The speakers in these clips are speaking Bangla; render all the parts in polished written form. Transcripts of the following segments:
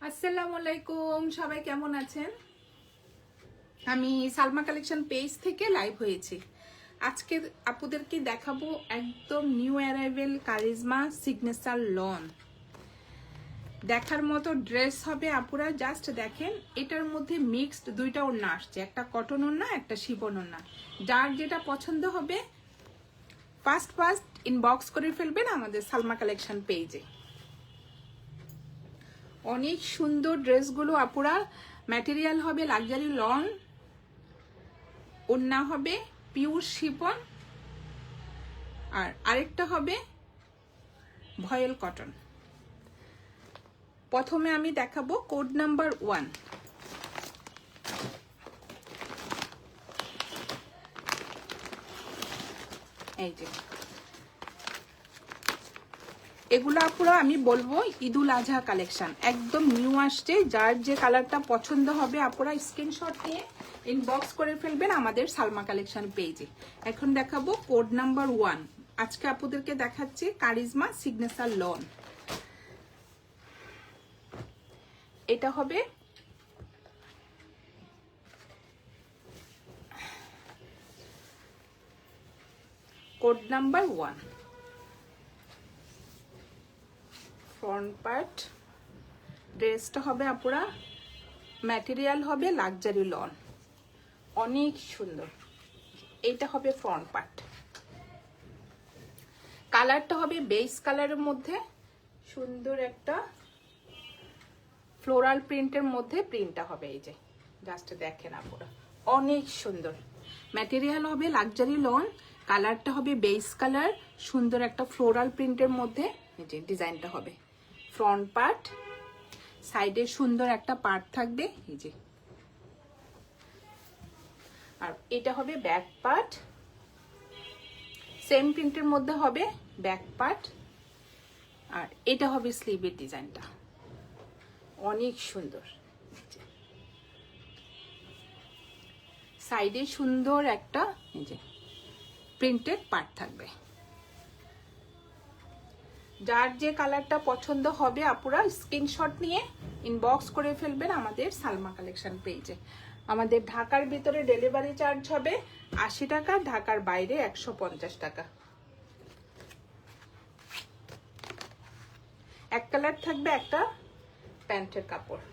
আসসালামু আলাইকুম, সবাই কেমন আছেন? আমি সালমা কালেকশন পেজ থেকে লাইভ হয়েছি। আজকে আপুদেরকে দেখাবো একদম new arrival Charizma signature lawn. দেখার মতো ড্রেস হবে, আপুরা জাস্ট দেখেন। এটার মধ্যে মিক্সড দুইটা ওড়না আসছে, একটা কটন ওড়না, একটা শিফন ওড়না। যার যেটা পছন্দ হবে ফার্স্ট ইনবক্স করে ফেলবেন আমাদের সালমা কালেকশন পেজে। অনেক সুন্দর ড্রেসগুলো আপুরা। ম্যাটেরিয়াল হবে লাক্সারি লন, ওড়না হবে পিওর শিফন, আর আরেকটা হবে ভয়েল কটন। প্রথমে আমি দেখাবো কোড নাম্বার 1। এই যে এগুলো আপুরা আমি বলবো ঈদুল আজহা কালেকশন, একদম নিউ আসছে। যার যে কালারটা পছন্দ হবে আপুরা স্ক্রিনশট নিয়ে ইনবক্স করে ফেলবেন আমাদের সালমা কালেকশন পেজে। এখন দেখাবো কোড নাম্বার 1। আজকে আপুদেরকে দেখাচ্ছি কারিজমা সিগনেচার লন। এটা হবে কোড নাম্বার 1। ফ্রন্ট পার্ট ড্রেসটা হবে আপুরা, ম্যাটেরিয়াল হবে লাক্সারি লন, অনেক সুন্দর। এইটা হবে ফ্রন্ট পার্ট। কালারটা হবে বেস কালারের মধ্যে সুন্দর একটা ফ্লোরাল প্রিন্টের মধ্যে প্রিন্টটা হবে। এই যে জাস্ট দেখেন আপুরা, অনেক সুন্দর। ম্যাটেরিয়াল হবে লাক্সারি লন, কালারটা হবে বেস কালার, সুন্দর একটা ফ্লোরাল প্রিন্টের মধ্যে এই যে ডিজাইনটা হবে। ফ্রন্ট পার্ট, সাইডে সুন্দর একটা পার্ট থাকবে এই যে। আর এটা হবে ব্যাক পার্ট, সেম প্রিন্টের মধ্যে হবে ব্যাক পার্ট। আর এটা হবে স্লিভের ডিজাইনটা, অনেক সুন্দর। সাইডে সুন্দর একটা এই যে প্রিন্টেড পার্ট থাকবে। যার যে কালারটা পছন্দ হবে আপুরা স্ক্রিনশট নিয়ে ইনবক্স করে ফেলবেন আমাদের সালমা কালেকশন পেজে। আমাদের ঢাকার ভিতরে ডেলিভারি চার্জ হবে 80 টাকা, ঢাকার বাইরে 150 টাকা। এক কালার থাকবে একটা প্যান্টের কাপড়,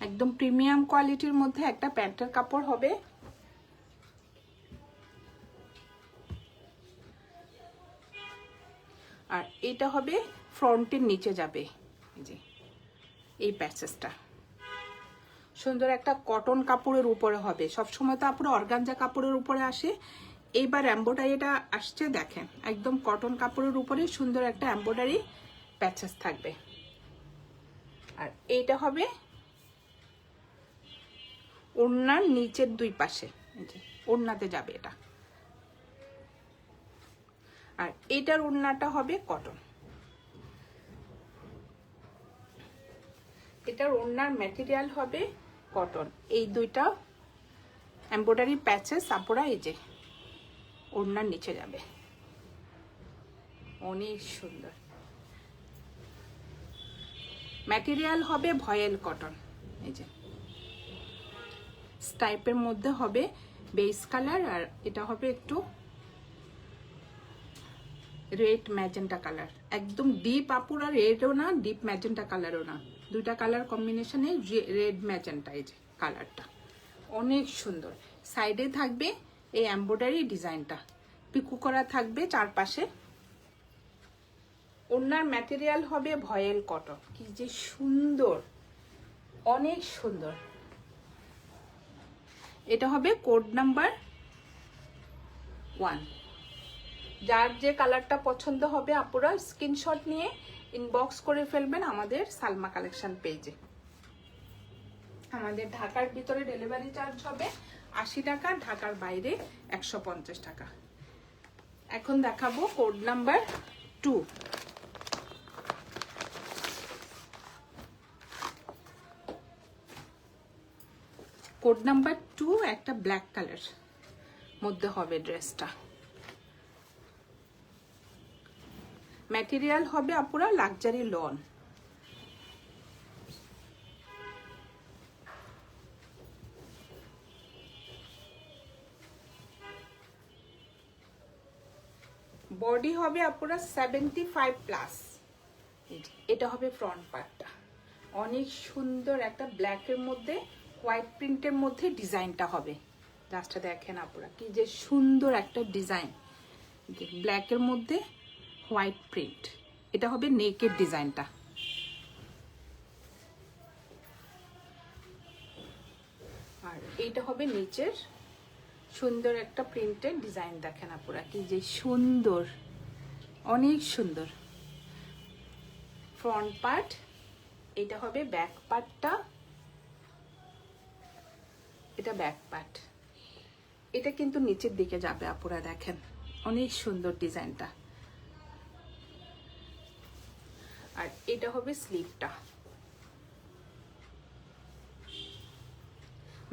একদম প্রিমিয়াম কোয়ালিটির মধ্যে একটা প্যান্টের কাপড় হবে। আর এটা হবে ফ্রন্টের নিচে যাবে এই যে এই প্যাচেসটা, সুন্দর একটা কটন কাপড়ের উপরে হবে। সবসময় তো আপুরা অর্গানজা কাপড়ের উপরে আসে, এইবার এমব্রয়ডারিটা আসছে দেখেন, একদম কটন কাপড়ের উপরে সুন্দর একটা এমব্রয়ডারি প্যাচেস থাকবে। আর এইটা হবে ওড়নার নিচের দুই পাশে, ওড়নাতে যাবে এটা। আর এটার ওড়নাটা হবে কটন। এটার ওড়নার ম্যাটেরিয়াল হবে কটন। এই দুইটা এমব্রয়ডারি প্যাচেস আপুরা এই যে ওড়নার নিচে যাবে, অনেক সুন্দর। ম্যাটেরিয়াল হবে ভয়েল কটন, এই যে স্টাইপের মধ্যে হবে বেস কালার। আর এটা হবে একটু রেড ম্যাজেন্টা কালার, একদম ডিপ আপুরা রেডও না ডিপ ম্যাজেন্টা কালারও না, দুইটা কালার কম্বিনেশনে রেড ম্যাজেন্টা এই যে কালারটা, অনেক সুন্দর। সাইডে থাকবে এই এমব্রয়ডারি ডিজাইনটা, পিকু করা থাকবে চারপাশে। ওড়নার ম্যাটেরিয়াল হবে ভয়েল কটন, কি যে সুন্দর, অনেক সুন্দর। এটা হবে কোড নাম্বার 1। যার যে কালারটা পছন্দ হবে আপুরা স্ক্রিনশট নিয়ে ইনবক্স করে ফেলবেন আমাদের সালমা কালেকশন পেজে। আমাদের ঢাকার ভিতরে ডেলিভারি চার্জ হবে 80 টাকা, ঢাকার বাইরে 150 টাকা। এখন দেখাবো কোড নাম্বার 2। কোড নাম্বার 2 একটা ব্ল্যাক কালার মধ্যে হবে ড্রেসটা। ম্যাটেরিয়াল হবে আপুরা লাক্সারি লন, বডি হবে আপুরা 75+। এটা হবে ফ্রন্ট পার্টটা, অনেক সুন্দর একটা ব্ল্যাকের মধ্যে হোয়াইট প্রিন্টের মধ্যে ডিজাইনটা হবে। জাস্ট দেখেন আপুরা কি যে সুন্দর একটা ডিজাইন, ব্ল্যাকের মধ্যে হোয়াইট প্রিন্ট। এটা হবে নেকের ডিজাইনটা। আর এইটা হবে নিচের সুন্দর একটা প্রিন্টের ডিজাইন। দেখেন আপুরা কি যে সুন্দর, অনেক সুন্দর ফ্রন্ট পার্ট। এটা হবে ব্যাক পার্টটা, এটা ব্যাক পার্ট। এটা কিন্তু নিচের দিকে যাবে আপুরা, দেখেন অনেক সুন্দর ডিজাইনটা। আর এটা হবে স্লিভটা।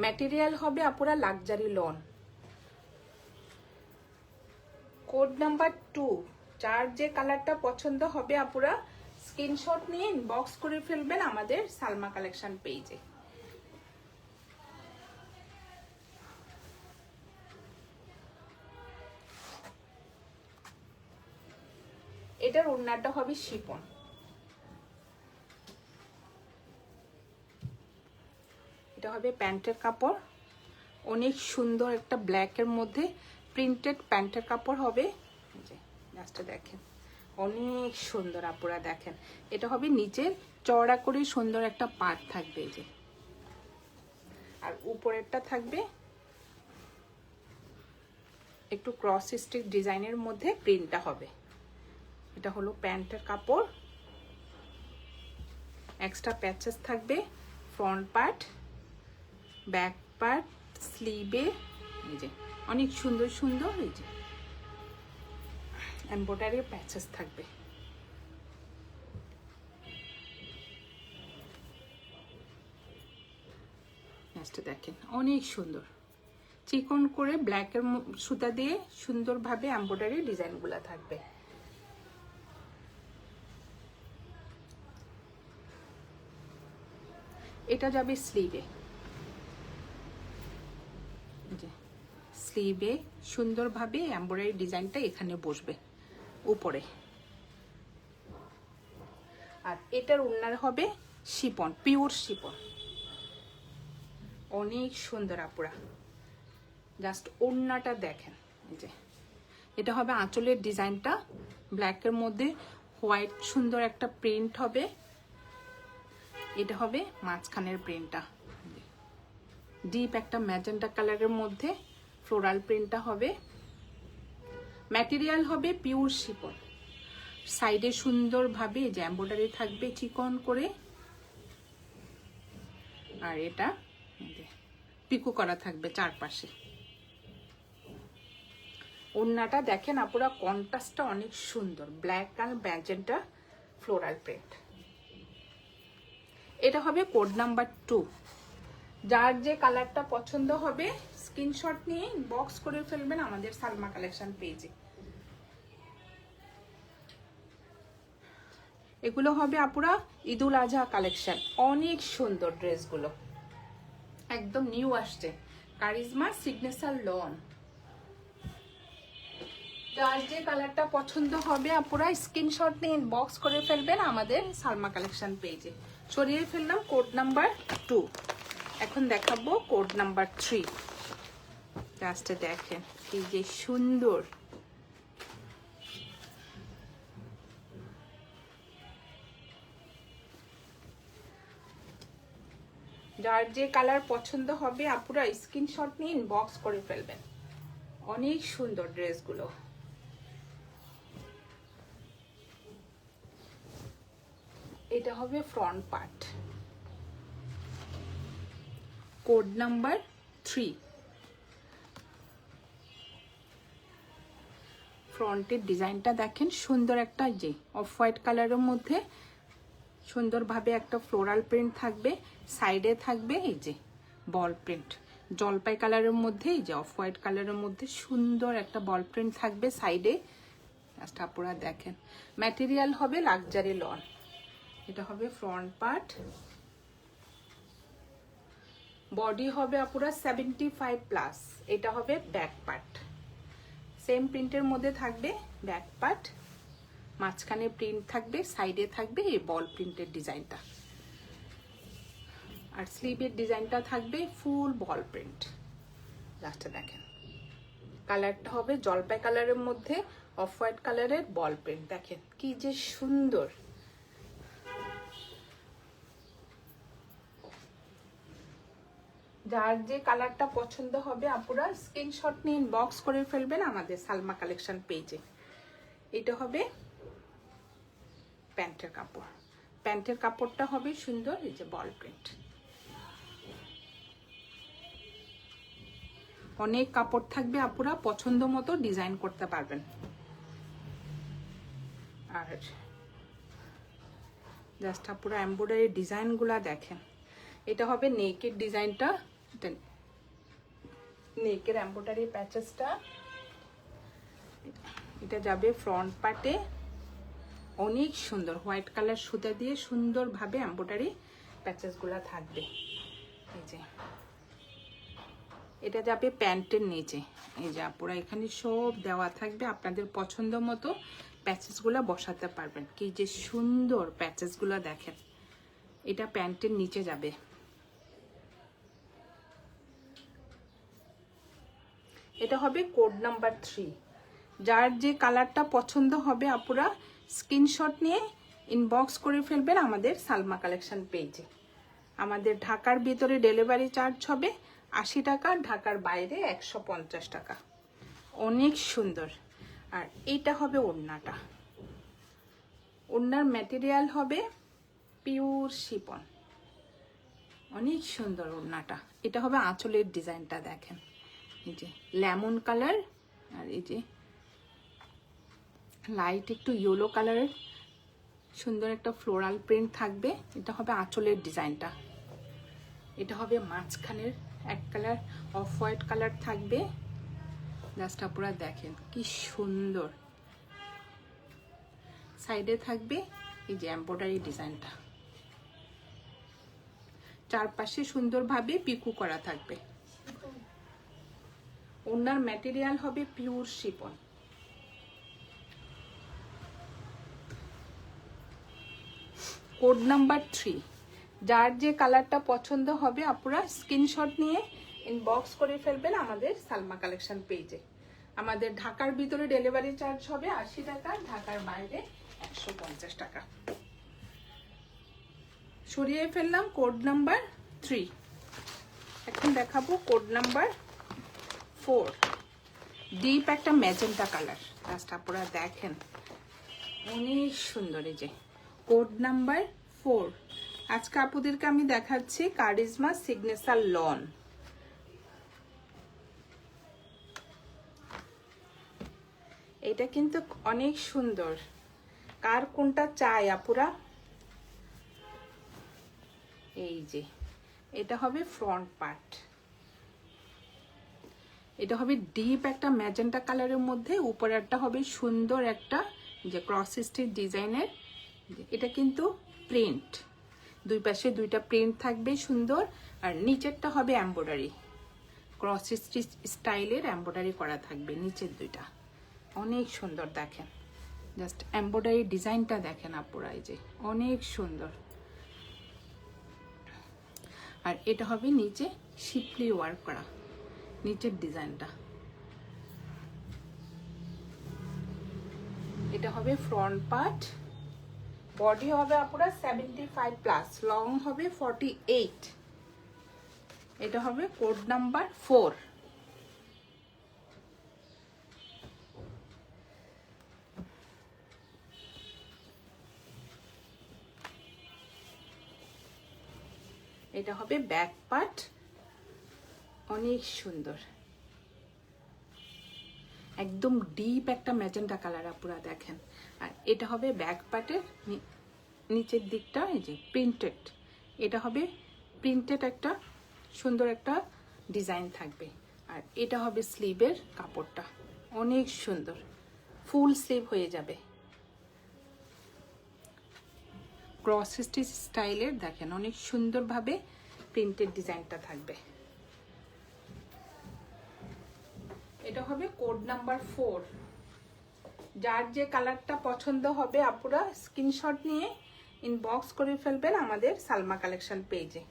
ম্যাটেরিয়াল হবে আপুরা লাক্সারি লন। কোড নাম্বার 2, যার যে কালারটা পছন্দ হবে আপুরা স্ক্রিনশট নিয়ে ইনবক্স করে ফেলবেন আমাদের সালমা কালেকশন পেজে। এটার ওড়নাটা হবে শিফন। এটা হবে প্যান্টের কাপড়, অনেক সুন্দর একটা ব্ল্যাকের মধ্যে প্রিন্টেড প্যান্টের কাপড় হবে। জাস্ট দেখেন অনেক সুন্দর আপুরা, দেখেন এটা হবে নিচের চওড়া করে সুন্দর একটা পার্ট থাকবে এই যে, আর উপরেরটা থাকবে একটু ক্রস স্টিচ ডিজাইনের মধ্যে প্রিন্টটা হবে। এটা হলো প্যান্টের কাপড়, এক্সট্রা প্যাচেস থাকবে ফ্রন্ট পার্ট, ব্যাক পার্ট, স্লিভে এই যে অনেক সুন্দর সুন্দর এই যে এমব্রয়ডারি প্যাচেস থাকবে। দেখেন অনেক সুন্দর চিকন করে ব্ল্যাকের সুতা দিয়ে সুন্দরভাবে এমব্রয়ডারি ডিজাইনগুলো থাকবে। এটা যাবে স্লিভে, স্লিভে সুন্দরভাবে এমব্রয়ডারি ডিজাইনটা এখানে বসবে উপরে। আর এটার ওড়নার হবে শিফন, পিওর শিফন, অনেক সুন্দর আপুরা। জাস্ট ওড়নাটা দেখেন এই যে, এটা হবে আঁচলের ডিজাইনটা, ব্ল্যাকের মধ্যে হোয়াইট সুন্দর একটা প্রিন্ট হবে। এটা হবে মাঝখানের প্রিন্টটা, ডিপ একটা ম্যাজেন্টা কালারের মধ্যে ফ্লোরাল প্রিন্টটা হবে। ম্যাটেরিয়াল হবে পিওর শিফন, সাইডে সুন্দরভাবে যে এমব্রয়ডারি থাকবে চিকন করে। আর এটা পিকো করা থাকবে চারপাশে। ওড়নাটা দেখেন আপুরা কন্ট্রাস্টটা অনেক সুন্দর, ব্ল্যাক আর ম্যাজেন্টা ফ্লোরাল প্রিন্ট। এটা হবে কোড নাম্বার 2, যার যে কালারটা পছন্দ হবে স্ক্রিনশট নিয়ে বক্স করে ফেলবেন আমাদের সালমা কালেকশন পেজে। এগুলো হবে আপুরা ঈদুল আজহা কালেকশন, অনেক সুন্দর ড্রেসগুলো একদম নিউ আসছে, কারিজমা সিগনেচার লন। যার যে কালারটা পছন্দ হবে আপুরা স্ক্রিনশট নিয়ে ইনবক্স করে ফেলবেন আমাদের সালমা কালেকশন পেজে। সরিয়ে ফেললাম কোড নাম্বার 2, এখন দেখাবো কোড নাম্বার 3। জাস্ট দেখেন কি যে সুন্দর, যার যে কালার পছন্দ হবে আপুরা স্ক্রিনশট নিয়ে ইনবক্স করে ফেলবেন। অনেক সুন্দর ড্রেসগুলো। এটা হবে ফ্রন্ট পার্ট, কোড নাম্বার 3। ফ্রন্টের ডিজাইনটা দেখেন সুন্দর একটা যে অফ হোয়াইট কালারের মধ্যে সুন্দরভাবে একটা ফ্লোরাল প্রিন্ট থাকবে, সাইডে থাকবে এই যে বল প্রিন্ট, জলপাই কালারের মধ্যে এই যে অফ হোয়াইট কালারের মধ্যে সুন্দর একটা বল প্রিন্ট থাকবে সাইডে। জাস্ট আপনারা দেখেন ম্যাটেরিয়াল হবে লাক্সারি লন। এটা হবে ফ্রন্ট পার্ট, বডি হবে আপুরা 75+। এটা হবে ব্যাক পার্ট, সেম প্রিন্টের মধ্যে থাকবে ব্যাক পার্ট, মাঝখানে প্রিন্ট থাকবে, সাইডে থাকবে এই বল প্রিন্টের ডিজাইনটা, আর স্লিভের ডিজাইনটা থাকবে ফুল বল প্রিন্ট। লাস্টে দেখেন কালারটা হবে জলপাই কালারের মধ্যে অফ হোয়াইট কালারের বল প্রিন্ট। দেখেন কি যে সুন্দর। যার যে কালারটা পছন্দ হবে আপুরা স্ক্রিনশট নিয়ে ইনবক্স করে ফেলবেন আমাদের সালমা কালেকশন পেজে। এটা হবে প্যান্টের কাপড়, প্যান্টের কাপড়টা হবে সুন্দর এই যে বল প্রিন্ট। অনেক কাপড় থাকবে আপুরা, পছন্দ মতো ডিজাইন করতে পারবেন। আর জাস্ট আপুরা এমব্রয়ডারি ডিজাইনগুলা দেখেন। এটা হবে নেকের ডিজাইনটা, নেকের এমব্রয়ডারি প্যাচেসটা, এটা যাবে ফ্রন্ট পার্টে। অনেক সুন্দর হোয়াইট কালার সুতা দিয়ে সুন্দরভাবে এমব্রয়ডারি প্যাচেসগুলা থাকবে। এই যে এটা যাবে প্যান্টের নিচে। এই যে আপুরা এখানে সব দেওয়া থাকবে, আপনাদের পছন্দ মতো প্যাচেসগুলো বসাতে পারবেন। কি যে সুন্দর প্যাচেসগুলো দেখেন। এটা প্যান্টের নিচে যাবে। এটা হবে কোড নাম্বার 3। যার যে কালারটা পছন্দ হবে আপুরা স্ক্রিনশট নিয়ে ইনবক্স করে ফেলবেন আমাদের সালমা কালেকশন পেজে। আমাদের ঢাকার ভিতরে ডেলিভারি চার্জ হবে 80 টাকা, ঢাকার বাইরে 150 টাকা। অনেক সুন্দর। আর এইটা হবে ওড়নাটা, ওড়নার ম্যাটেরিয়াল হবে পিওর শিফন। অনেক সুন্দর ওড়নাটা। এটা হবে আঁচলের ডিজাইনটা দেখেন, এই যে লেমন কালার আর এই যে লাইট একটু ইয়েলো কালারের সুন্দর একটা ফ্লোরাল প্রিন্ট থাকবে। এটা হবে আঁচলের ডিজাইনটা। এটা হবে মাঝখানের এক কালার অফ হোয়াইট কালার থাকবে। জাস্ট আপনারা দেখেন কি সুন্দর। সাইডে থাকবে এই যে এমব্রয়ডারি ডিজাইনটা, চারপাশে সুন্দরভাবে পিকু করা থাকবে। ওনার ম্যাটেরিয়াল হবে পিওর শিফন। Code number 3। যার যে কালারটা পছন্দ হবে আপনারা স্ক্রিনশট নিয়ে ইনবক্স করে ফেলবেন আমাদের সালমা কালেকশন পেজে। আমাদের ঢাকার ভিতরে ডেলিভারি চার্জ হবে 80 টাকা, ঢাকার বাইরে 150 টাকা। সরিয়ে ফেললাম কোড নাম্বার 3। এখন দেখাবো কোড নাম্বার 4। ডিপ একটা ম্যাজেন্টা কালার। জাস্ট আপনারা দেখেন অনেক সুন্দর। এই যে কোড নাম্বার 4। আজকে আপুদেরকে আমি দেখাচ্ছি কারিজমা সিগনেচার লন। এটা কিন্তু অনেক সুন্দর। কার কোনটা চাই আপুরা? এই যে এটা হবে ফ্রন্ট পার্ট। এটা হবে ডিপ একটা ম্যাজেন্টা কালারের মধ্যে, উপরেরটা হবে সুন্দর একটা যে ক্রস স্টিচ ডিজাইনের। এটা কিন্তু প্রিন্ট, দুই পাশে দুইটা প্রিন্ট থাকবে সুন্দর। আর নিচেরটা হবে এমব্রয়ডারি, ক্রস স্টিচ স্টাইলের এমব্রয়ডারি করা থাকবে নিচের দুইটা। অনেক সুন্দর দেখেন। জাস্ট এমব্রয়ডারি ডিজাইনটা দেখেন আপুরা, এই যে অনেক সুন্দর। আর এটা হবে নিচে শিপলি ওয়ার্ক করা নিচের ডিজাইনটা। এটা হবে ফ্রন্ট পার্ট। বডি হবে আপুরা 75+, লং হবে 48। এটা হবে কোড নাম্বার 4। এটা হবে ব্যাক পার্ট। অনেক সুন্দর, একদম ডিপ একটা ম্যাজেন্টা কালার আপুরা দেখেন। আর এটা হবে ব্যাক পার্টের নিচের দিকটা এই যে প্রিন্টেড। এটা হবে প্রিন্টেড একটা সুন্দর একটা ডিজাইন থাকবে। আর এটা হবে স্লিভের কাপড়টা, অনেক সুন্দর ফুল স্লিভ হয়ে যাবে। ক্রস স্টিচ স্টাইলের দেখেন অনেক। প্রিন্টেড ডিজাইনটা থাকবে। এটা হবে কোড নাম্বার 4। যার যে কালারটা পছন্দ হবে আপুরা স্ক্রিনশট নিয়ে ইনবক্স করে ফেলবেন আমাদের সালমা কালেকশন পেজে।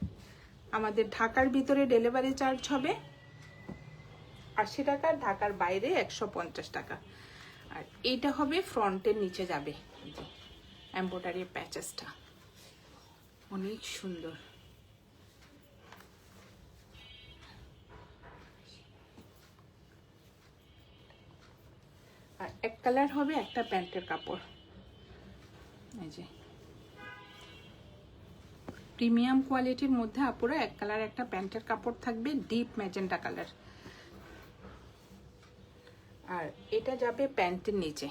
আমাদের ঢাকার ভিতরে ডেলিভারি চার্জ হবে 80 টাকা, ঢাকার বাইরে 150 টাকা। আর এইটা হবে ফ্রন্টের নিচে যাবে এমব্রয়ডারি প্যাচেসটা, অনেক সুন্দর। আর এক কালার হবে একটা প্যান্টের কাপড়, এই যে প্রিমিয়াম কোয়ালিটির মধ্যে আপুরা এক কালার একটা প্যান্টের কাপড় থাকবে, ডিপ ম্যাজেন্টা কালার। আর এটা যাবে প্যান্টের নিচে,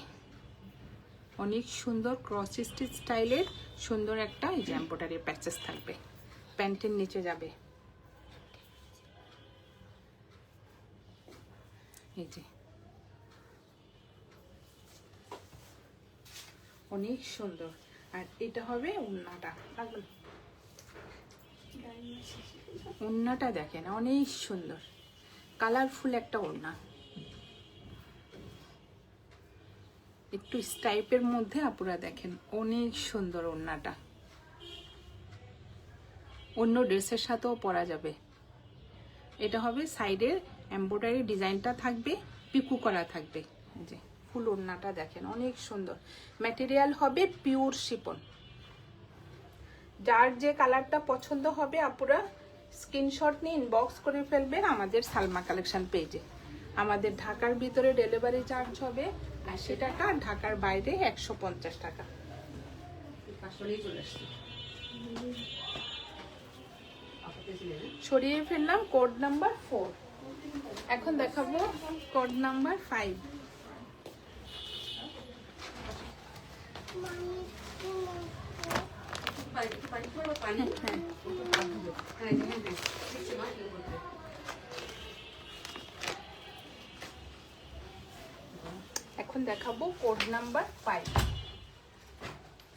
অনেক সুন্দর ক্রস স্টিচ স্টাইলের সুন্দর একটা এই যে এমব্রয়ডারি প্যাচেস থাকবে, প্যান্টের নিচে যাবে। এই যে অনেক সুন্দর। আর এটা হবে ওড়নাটা, ওড়নাটা দেখেন অনেক সুন্দর কালারফুল একটা ওড়না, একটু স্টাইপের মধ্যে আপুরা দেখেন অনেক সুন্দর ওড়নাটা, অন্য ড্রেসের সাথেও পরা যাবে। এটা হবে সাইডের এমব্রয়ডারি ডিজাইনটা থাকবে, পিকু করা থাকবে। যে ফুল ওড়নাটা দেখেন অনেক সুন্দর, ম্যাটেরিয়াল হবে পিওর শিফন। যার যে কালারটা পছন্দ হবে আপুরা স্ক্রিনশট নিয়ে ইনবক্স করে ফেলবেন আমাদের সালমা কালেকশন পেজে। আমাদের ঢাকার ভিতরে ডেলিভারি চার্জ হবে 80 টাকা, ঢাকার বাইরে 150 টাকা। সরিয়ে ফেললাম কোড নাম্বার 4। এখন দেখাবো কোড নাম্বার 5। এখন দেখাবো কোড নাম্বার 5।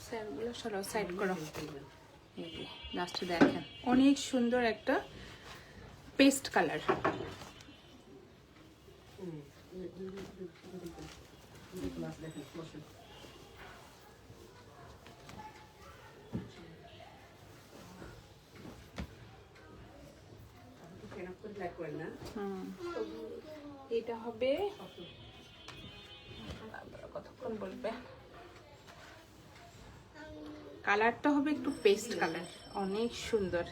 স্যারগুলো সরাও, সাইড করো। লাস্টে দেখেন অনেক সুন্দর একটা পেস্ট কালার, এটা হবে কতক্ষণ বলবে, কালারটা হবে একটু পেস্ট কালার, অনেক সুন্দর।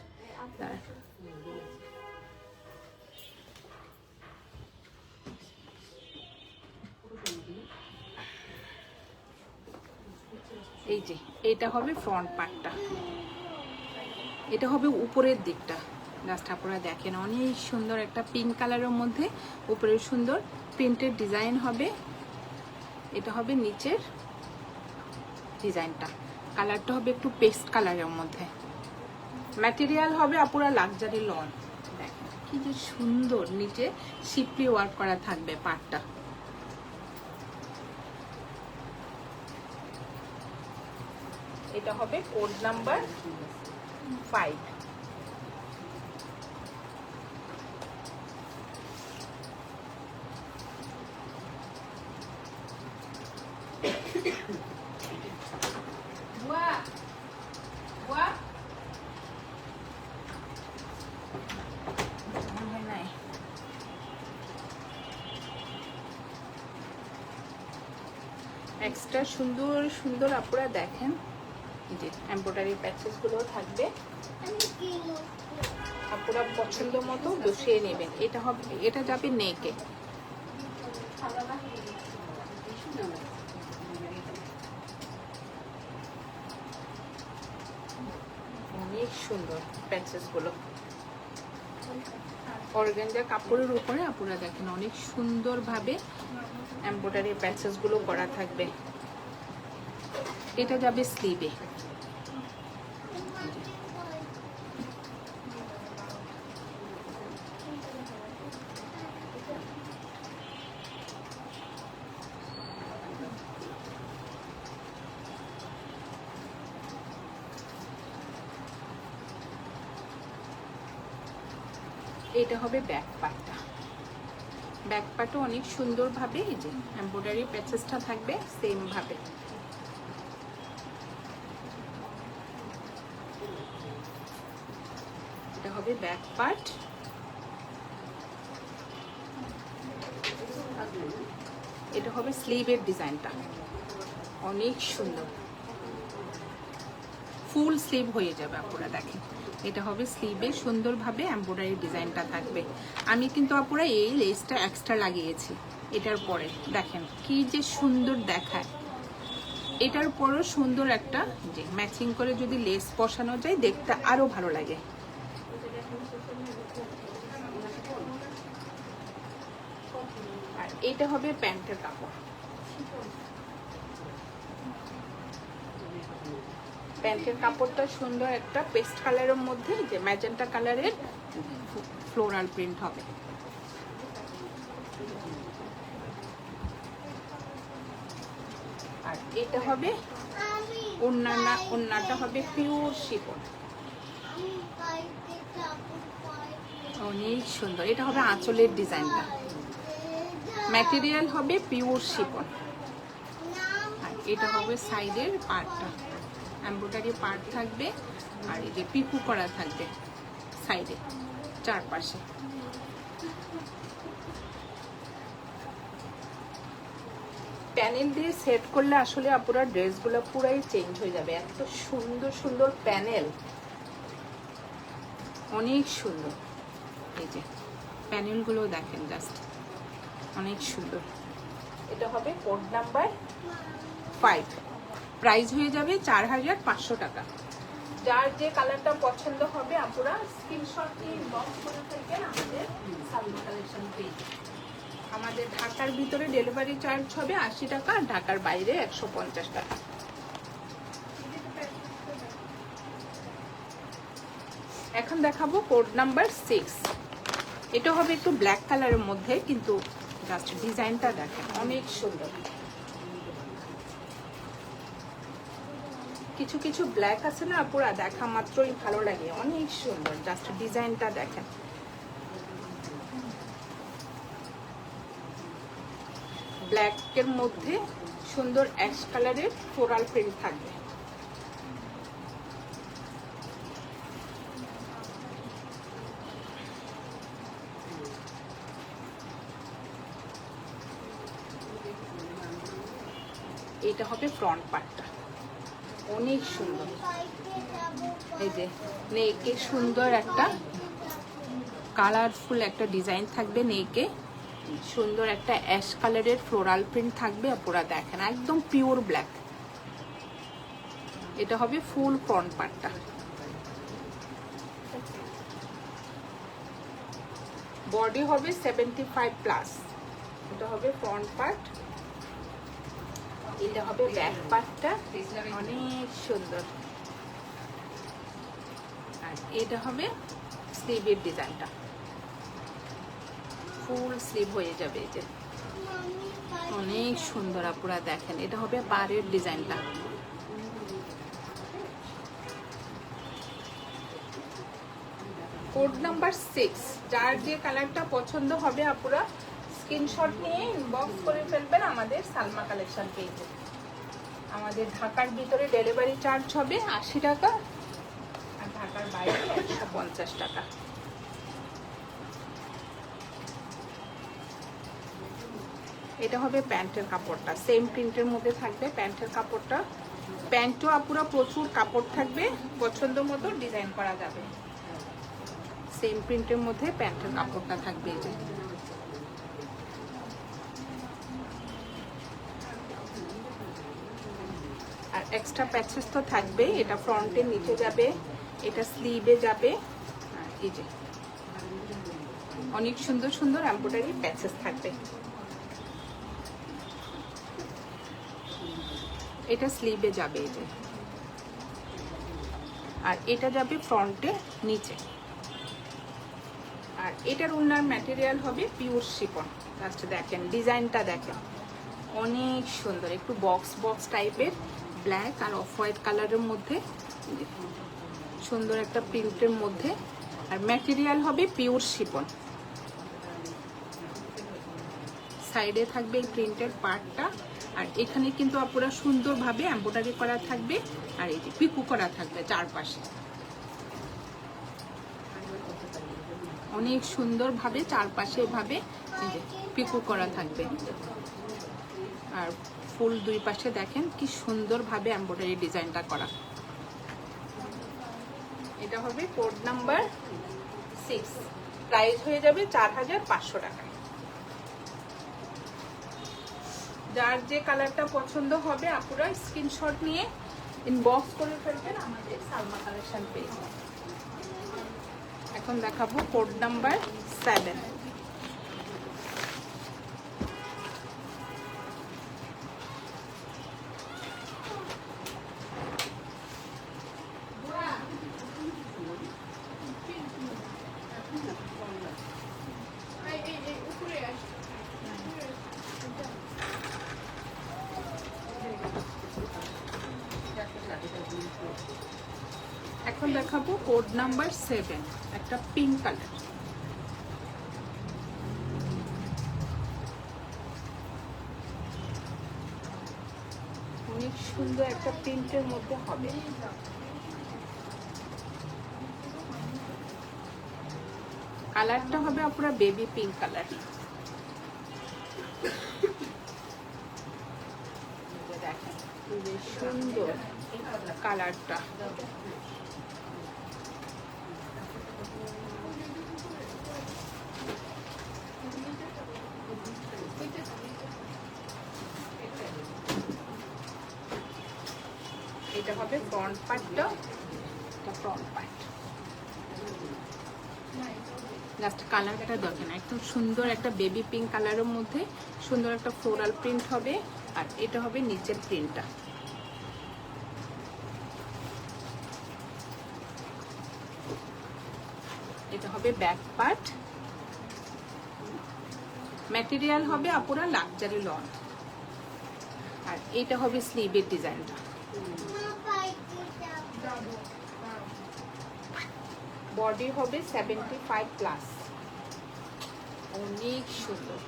এই যে এটা হবে ফ্রন্ট পার্টটা, এটা হবে উপরের দিকটা। জাস্ট আপনারা দেখেন অনেক সুন্দর একটা পিঙ্ক কালারের মধ্যে উপরে সুন্দর প্রিন্টেড ডিজাইন হবে। এটা হবে নিচের ডিজাইনটা, কালারটা হবে একটু পেস্ট কালারের মধ্যে। ম্যাটেরিয়াল হবে আপুরা লাক্সারি লন, দেখেন কি যে সুন্দর, নিচে শিপলি ওয়ার্ক করা থাকবে পার্টটা। এটা হবে কোড নাম্বার 5। এক্সট্রা সুন্দর সুন্দর আপনারা দেখেন এই যে এমব্রয়ডারি প্যাচেস গুলো থাকবে, আপনারা পছন্দ মতো বসিয়ে নেবেন। এটা হবে, এটা যাবে নেকে, অনেক সুন্দর প্যাচেস গুলো। অর্গানজা কাপড়ের উপরে আপনারা দেখেন অনেক সুন্দর ভাবে এমব্রয়ডারি প্যাচেস গুলো করা থাকবে। এটা যাবে স্লিভে, এটা হবে ব্যাক পার্টটা। ব্যাক পার্টও অনেক সুন্দরভাবে এই যে এমব্রয়ডারি প্যাচেসটা থাকবে সেম ভাবে। এটা হবে ব্যাক পার্ট। এটা হবে স্লিভের ডিজাইনটা, অনেক সুন্দর ফুল স্লিভ হয়ে যাবে আপুরা। দেখেন এটা হবে স্লিভে সুন্দরভাবে এমব্রয়ডারি ডিজাইনটা থাকবে। আমি কিন্তু আপুরা এই লেসটা এক্সট্রা লাগিয়েছি এটার পরে, দেখেন কি যে সুন্দর দেখায়। এটার পরও সুন্দর একটা যে ম্যাচিং করে যদি লেস বসানো যায় দেখতে আরো ভালো লাগে। আর এটা হবে প্যান্টের কাপড়। প্যান্টের কাপড়টা সুন্দর একটা পেস্ট কালারের মধ্যে যে ম্যাজেন্টা কালারের ফ্লোরাল প্রিন্ট হবে। আর এটা হবে ওড়নাটা হবে পিওর শিফন, অনেক সুন্দর। এটা হবে আঁচলের ডিজাইনটা, ম্যাটেরিয়াল হবে পিওর শিফন। আর এটা হবে সাইডের পার্টটা, এমব্রয়ডারি পার্ট থাকবে আর এই যে পিকু করা থাকবে সাইডে চারপাশে। প্যানেল দিয়ে সেট করলে আসলে আপুরা ড্রেসগুলো পুরাই চেঞ্জ হয়ে যাবে। এত সুন্দর সুন্দর প্যানেল, অনেক সুন্দর। এই যে প্যানেলগুলো দেখেন জাস্ট অনেক সুন্দর। এটা হবে কোড নাম্বার 5, প্রাইস হয়ে যাবে 4500 টাকা। যার যে কালারটা পছন্দ হবে আপুরা স্ক্রিনশট নিয়ে ইনবক্স করে থাকবেন আমাদের সালমা কালেকশন পেজ। আমাদের ঢাকার ভিতরে ডেলিভারি চার্জ হবে 80 টাকা, ঢাকার বাইরে 150 টাকা। এখন দেখাবো কোড নাম্বার 6। এটা হবে একটু ব্ল্যাক কালারের মধ্যে, কিন্তু জাস্ট ডিজাইনটা দেখেন অনেক সুন্দর। কিছু কিছু ব্ল্যাক আছে না পুরা দেখা মাত্রই ভালো লাগে, অনেক সুন্দর। জাস্ট ডিজাইনটা দেখেন, ব্ল্যাকের মধ্যে সুন্দর অ্যাশ কালারের ফ্লোরাল প্রিন্ট থাকবে। এটা হবে ফ্রন্ট পার্টটা, অনেক সুন্দর। এই যে নেকে সুন্দর একটা কালারফুল একটা ডিজাইন থাকবে, নেকে সুন্দর একটা অ্যাশ কালারের ফ্লোরাল প্রিন্ট থাকবে। আপনারা দেখেন একদম পিওর ব্ল্যাক। এটা হবে ফুল ফ্রন্ট পার্টটা। বডি হবে 75+। এটা হবে ফ্রন্ট পার্ট, এটা হবে ব্যাক পার্টটা, অনেক সুন্দর। আর এটা হবে স্লিভের ডিজাইনটা, ফুল স্লিভ হয়ে যাবে। এই যে অনেক সুন্দর আপনারা দেখেন। এটা হবে পাড়ের ডিজাইনটা। কোড নাম্বার 6, যার যে কালারটা পছন্দ হবে আপুরা স্ক্রিনশট নিয়ে ইনবক্স করে ফেলবেন আমাদের সালমা কালেকশন পেজে। আমাদের ঢাকার ভিতরে ডেলিভারি চার্জ হবে 80 টাকা, আর ঢাকার বাইরে 150 টাকা। এটা হবে প্যান্টের কাপড়টা, সেম প্রিন্টের মধ্যে থাকবে প্যান্টের কাপড়টা। প্যান্টও আপুরা প্রচুর কাপড় থাকবে, পছন্দ মতো ডিজাইন করা যাবে। সেম প্রিন্টের মধ্যে প্যান্টের কাপড়টা থাকবে। এই যে আর এক্সট্রা প্যাচেস তো থাকবে। এটা ফ্রন্টের নিচে যাবে, এটা স্লিভে যাবে। আর এই যে অনেক সুন্দর সুন্দর এমব্রয়ডারি প্যাচেস থাকবে। এটা স্লিভে যাবে এই যে, আর এটা যাবে ফ্রন্টে নিচে। আর এটার ওড়নার ম্যাটেরিয়াল হবে পিওর শিফন। জাস্ট দেখেন ডিজাইনটা দেখেন অনেক সুন্দর, একটু বক্স বক্স টাইপের ব্ল্যাক আর অফ হোয়াইট কালারের মধ্যে সুন্দর একটা প্রিন্টের মধ্যে। আর ম্যাটেরিয়াল হবে পিওর শিফন। সাইডে থাকবে এই প্রিন্টের পার্টটা, আর এখানে কিন্তু আপুরা সুন্দরভাবে এমব্রয়ডারি করা থাকবে, আর এই যে পিকু করা থাকবে চারপাশে, অনেক সুন্দরভাবে চারপাশে এভাবে এই যে পিকু করা থাকবে। আর ফুল দুই পাশে দেখেন কি সুন্দরভাবে এমব্রয়ডারি ডিজাইনটা করা। এটা হবে কোড নাম্বার 6, প্রাইস হয়ে যাবে 4500 টাকা। যার যে কালারটা পছন্দ হবে আপুরা স্ক্রিনশট নিয়ে ইনবক্স করে ফেলবেন আমাদের সালমা কালেকশন পেজে। এখন দেখাবো কোড নাম্বার 7। এখন দেখাবো কোড নাম্বার 7, একটা পিঙ্ক কালার। অনেক সুন্দর একটা প্রিন্টের মধ্যে হবে। কালারটা হবে আপনার বেবি পিঙ্ক কালার। দেখেন খুবই সুন্দর কালারটা। এটা হবে ফ্রন্ট পার্টটা, এটা ফ্রন্ট পার্ট। জাস্ট কালারটা দেখেন একদম সুন্দর একটা বেবি পিঙ্ক কালারের মধ্যে সুন্দর একটা ফ্লোরাল প্রিন্ট হবে, আর এটা হবে নিচের প্রিন্টটা। এটা হবে ব্যাক পার্ট। ম্যাটেরিয়াল হবে আপুরা লাক্সারি লন, আর এটা হবে স্লিভের ডিজাইনটা। বডি হবে 75+, অনেক সুন্দর।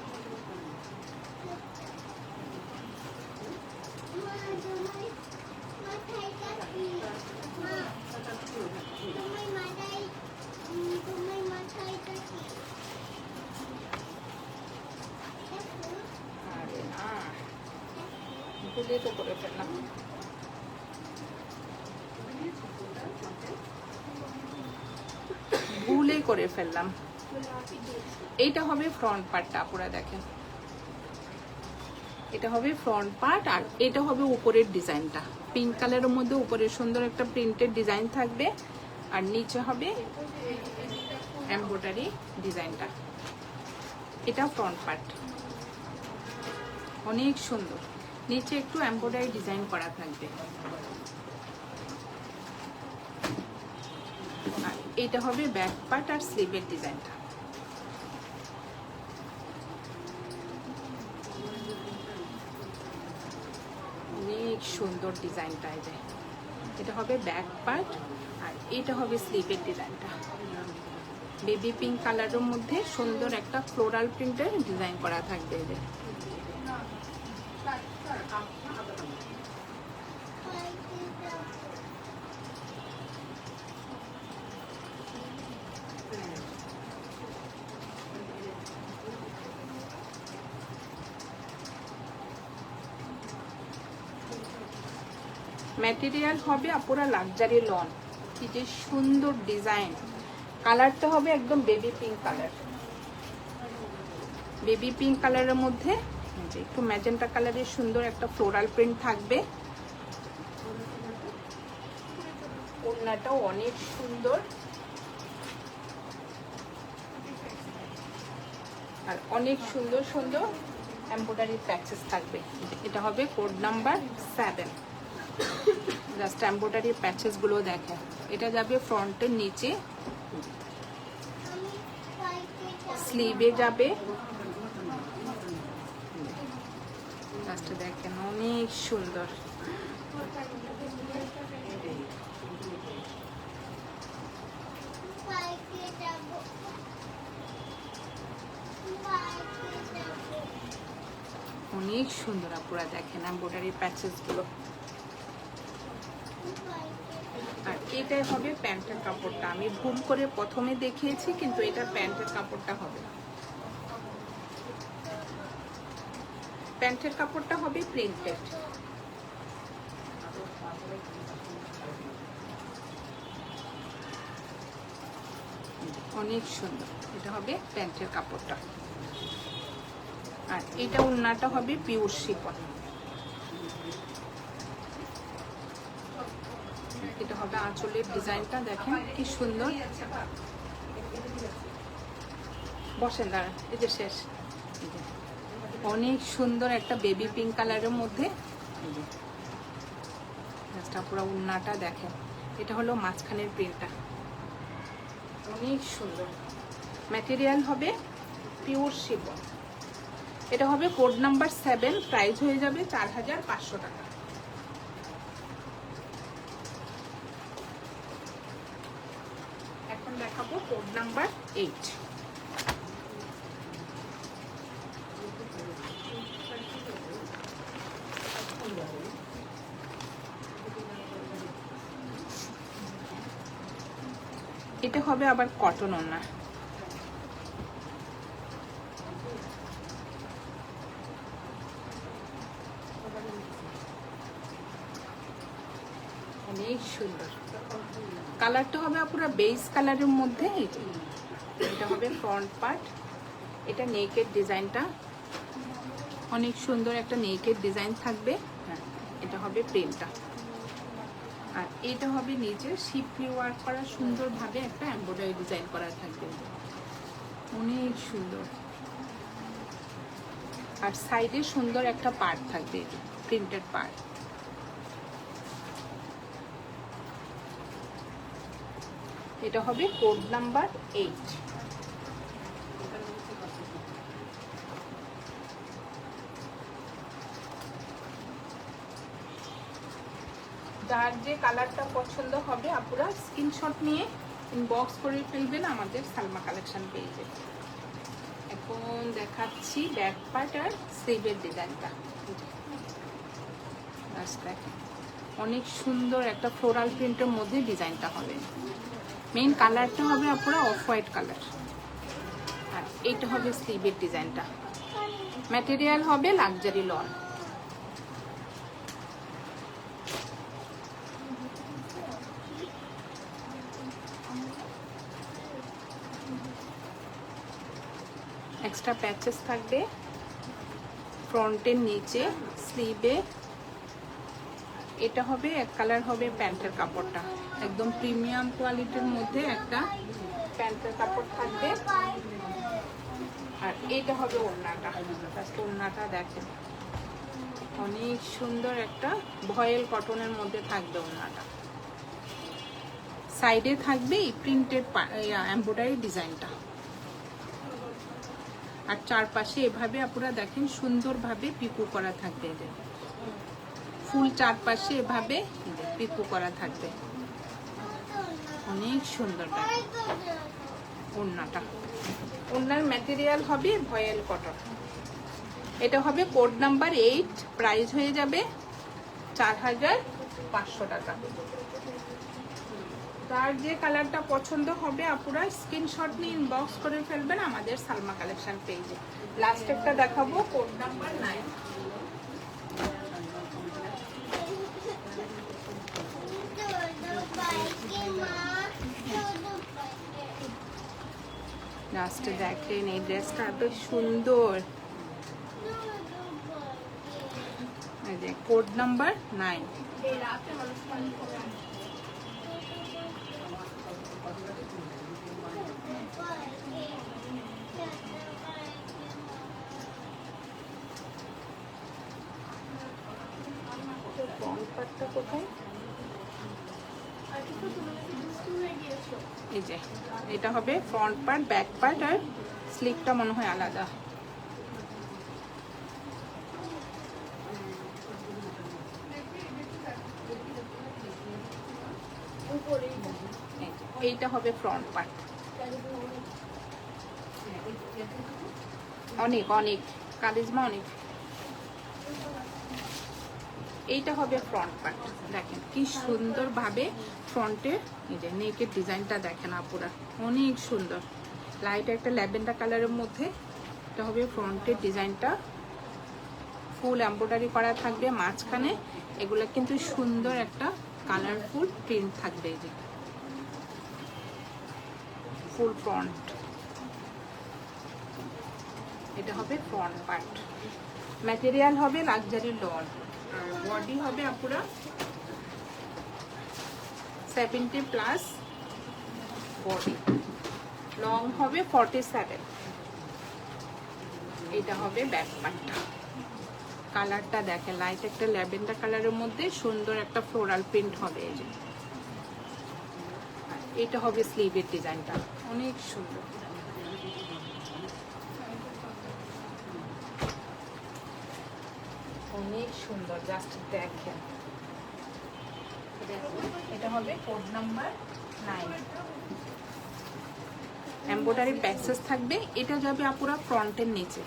আরে না, ভুলে তো করে ফেললাম। ভুলে করে ফেললাম। এইটা হবে ফ্রন্ট পার্টটা, আপনারা দেখেন এটা হবে ফ্রন্ট পার্ট, আর এটা হবে উপরের ডিজাইনটা। পিঙ্ক কালারের মধ্যে উপরে সুন্দর একটা প্রিন্টেড ডিজাইন থাকবে, আর নিচে হবে এমব্রয়ডারি ডিজাইনটা। এটা ফ্রন্ট পার্ট, অনেক সুন্দর। নিচে একটু এমব্রয়ডারি ডিজাইন করা থাকবে। আর এটা হবে ব্যাক পার্ট আর স্লিভের ডিজাইনটা। অনেক সুন্দর ডিজাইনটা। এটা হবে ব্যাক পার্ট, আর এটা হবে স্লিভের ডিজাইনটা। বেবি পিঙ্ক কালারের মধ্যে সুন্দর একটা ফ্লোরাল প্রিন্টের ডিজাইন করা থাকবে। এদের ম্যাটেরিয়াল হবে আপুরা লাক্সারি লন। কি যে সুন্দর ডিজাইন। কালারটা হবে একদম baby pink colour. Baby pink কালারের মধ্যে একটু ম্যাজেন্টা কালারের সুন্দর একটা ফ্লোরাল প্রিন্ট থাকবে। ওড়নাটাও অনেক সুন্দর, আর অনেক সুন্দর সুন্দর এমব্রয়ডারি প্যাচেস থাকবে। এটা হবে code number 7। Just embroidery patches গুলো দেখে। এটা যাবে ফ্রন্টের নিচে, স্লিভে যাবে। জাস্ট দেখেন অনেক সুন্দর। অনেক সুন্দর আপুরা, দেখেন এমব্রয়ডারি প্যাচেস গুলো। আর এটাই হবে প্যান্টের কাপড়টা। আমি ভুল করে প্রথমে দেখিয়েছি, কিন্তু এটা প্যান্টের কাপড়টা হবে। প্যান্টের কাপড়টা হবে প্রিন্টেড। অনেক সুন্দর, এটা হবে প্যান্টের কাপড়টা। আর এটা ওড়নাটা হবে পিওর শিফন। এটা হবে আঁচলের ডিজাইনটা, দেখেন কি সুন্দর। বসেন দাঁড়ান, এই যে শেষ। অনেক সুন্দর একটা বেবি পিঙ্ক কালারের মধ্যে। পুরো ওড়নাটা দেখেন, এটা হলো মাঝখানের প্রিন্টটা, অনেক সুন্দর। ম্যাটেরিয়াল হবে পিওর শিফন। এটা হবে কোড নাম্বার 7, প্রাইস হয়ে যাবে 4500 টাকা। এখন দেখাবো কোড নাম্বার 8। এটা হবে আবার কটন ওড়না। অনেক সুন্দর কালারটা হবে পুরো বেজ কালারের মধ্যে। এটা হবে ফ্রন্ট পার্ট, এটা নেকের ডিজাইনটা, অনেক সুন্দর একটা নেকের ডিজাইন থাকবে। এটা হবে প্রিন্টটা। আর এটা হবে নিচে শিপলি ওয়ার্ক করা, সুন্দরভাবে একটা এমব্রয়ডারি ডিজাইন করা থাকবে, অনেক সুন্দর। আর সাইডে সুন্দর একটা পার্ট থাকবে, প্রিন্টেড পার্ট। এটা হবে কোড নাম্বার 8। যার যে কালারটা পছন্দ হবে আপুরা স্ক্রিনশট নিয়ে ইনবক্স করে ফেলবেন আমাদের সালমা কালেকশন পেজে। এখন দেখাচ্ছি ব্যাক পার্ট আর স্লিভের ডিজাইনটা। অনেক সুন্দর একটা ফ্লোরাল প্রিন্টের মধ্যে ডিজাইনটা হবে। মেইন কালারটা হবে আপুরা অফ হোয়াইট কালার। আর এইটা হবে স্লিভের ডিজাইনটা। ম্যাটেরিয়াল হবে লাক্সারি লন। এক্সট্রা প্যাচেস থাকবে ফ্রন্টের নিচে, স্লিভে। এটা হবে এক কালার হবে প্যান্টের কাপড়টা, একদম প্রিমিয়াম কোয়ালিটির মধ্যে একটা প্যান্টের কাপড় থাকবে। আর এটা হবে ওড়নাটা, ওড়নাটা দেখেন অনেক সুন্দর একটা ভয়েল কটনের মধ্যে থাকবে ওড়নাটা। সাইডে থাকবে এই প্রিন্টেড এমব্রয়ডারি ডিজাইনটা। আর চারপাশে এভাবে আপনারা দেখেন সুন্দরভাবে পিকো করা থাকবে, এদের ফুল চারপাশে এভাবে পিকো করা থাকবে, অনেক সুন্দর ওড়নাটা। ওড়নার ম্যাটেরিয়াল হবে ভয়েল কটন। এটা হবে কোড নাম্বার 8, প্রাইস হয়ে যাবে 4500 টাকা। যার যে কালারটা পছন্দ হবে আপুরা স্ক্রিনশট নিয়ে ইনবক্স করে ফেলবেন আমাদের সালমা কালেকশন পেজে। লাস্ট একটা দেখাবো কোড নাম্বার 9। লাস্টে দেখেন এই ড্রেসটা এত সুন্দর, এই যে কোড নাম্বার 9। কোথায় এই যে এটা হবে ফ্রন্ট পার্ট, ব্যাক পার্ট, আর স্লিভটা মনে হয় আলাদা। এইটা হবে ফ্রন্ট পার্ট। অনেক অনেক কারিজমা অনেক। এইটা হবে ফ্রন্ট পার্ট, দেখেন কি সুন্দরভাবে ফ্রন্টের এই যে নেকের ডিজাইনটা দেখেন আপুরা, অনেক সুন্দর। লাইট একটা ল্যাভেন্ডার কালারের মধ্যে এটা হবে ফ্রন্টের ডিজাইনটা, ফুল এমব্রয়ডারি করা থাকবে মাঝখানে। এগুলো কিন্তু সুন্দর একটা কালারফুল প্রিন্ট থাকবে, এই যে ফুল ফ্রন্ট। এটা হবে ফ্রন্ট পার্ট, ম্যাটেরিয়াল হবে লাক্সারি লন, আর বডি হবে আপুরা 70+ বডি, লং হবে 47। এটা হবে ব্যাক পার্টটা, কালারটা দেখেন লাইট একটা ল্যাভেন্ডার কালারের মধ্যে সুন্দর একটা ফ্লোরাল প্রিন্ট হবে এই যে। এটা হবে স্লিভের ডিজাইনটা, অনেক সুন্দর। অনেক সুন্দর, জাস্ট দেখেন। এটা হবে কোড নাম্বার 9, এমব্রয়ডারি প্যাচেস থাকবে। এটা যাবে আপুরা ফ্রন্টের নিচে,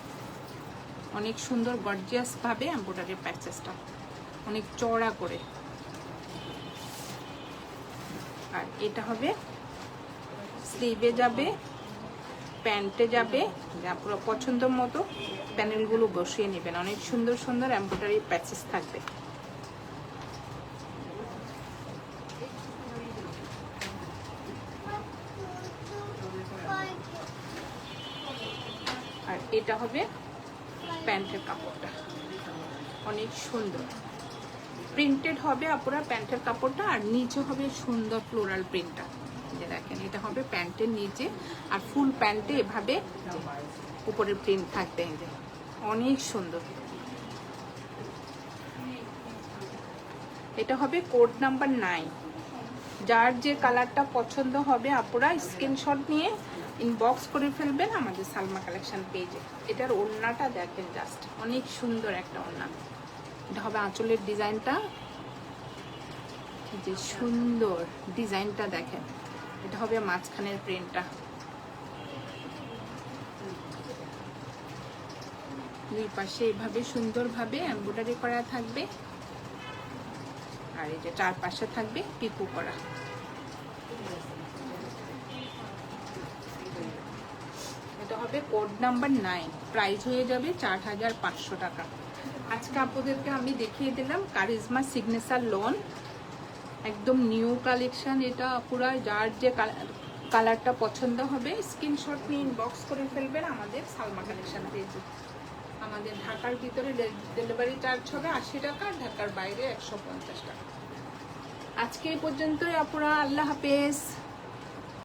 অনেক সুন্দর গর্জিয়াস ভাবে এমব্রয়ডারি প্যাচেসটা, অনেক চওড়া করে। আর এটা হবে স্লিভে যাবে, প্যান্টে যাবে, পুরো পছন্দ মতো প্যানেলগুলো বসিয়ে নেবেন। অনেক সুন্দর সুন্দর এমব্রয়ডারি প্যাচেস থাকবে। আর এটা হবে প্যান্টের কাপড়টা, অনেক সুন্দর প্রিন্টেড হবে আপুরা প্যান্টের কাপড়টা, আর নিচে হবে সুন্দর ফ্লোরাল প্রিন্টটা। যে দেখেন এটা হবে প্যান্টের নিচে, আর ফুল প্যান্টে এভাবে উপরের প্রিন্ট থাকবে, যে অনেক সুন্দর। এটা হবে কোড নাম্বার 9। যার যে কালারটা পছন্দ হবে আপুরা স্ক্রিনশট নিয়ে ইনবক্স করে ফেলবেন আমাদের সালমা কালেকশন পেজে। এটার ওড়নাটা দেখেন, জাস্ট অনেক সুন্দর একটা ওড়না। এটা হবে আঁচলের ডিজাইনটা, যে সুন্দর ডিজাইনটা দেখেন। এটা হবে মাঝখানের প্রিন্টটা, দুই পাশে এভাবে সুন্দরভাবে এমব্রয়ডারি করা থাকবে, আর এই যে চারপাশে থাকবে পিকো করা। এটা হবে কোড নাম্বার 9, প্রাইস হয়ে যাবে 4500 টাকা। আজকে আপনাদেরকে আমি দেখিয়ে দিলাম কারিজমা সিগনেচার লোন, একদম নিউ কালেকশন। এটা পুরো যার যে কালারটা পছন্দ হবে স্ক্রিনশট নিয়ে ইনবক্স করে ফেলবেন আমাদের সালমা কালেকশন পেজে। আমাদের ঢাকার ভিতরে ডেলিভারি চার্জ হবে 80 টাকা, ঢাকার বাইরে 150 টাকা। আজকে এই পর্যন্তই আপুরা, আল্লাহ হাফেজ।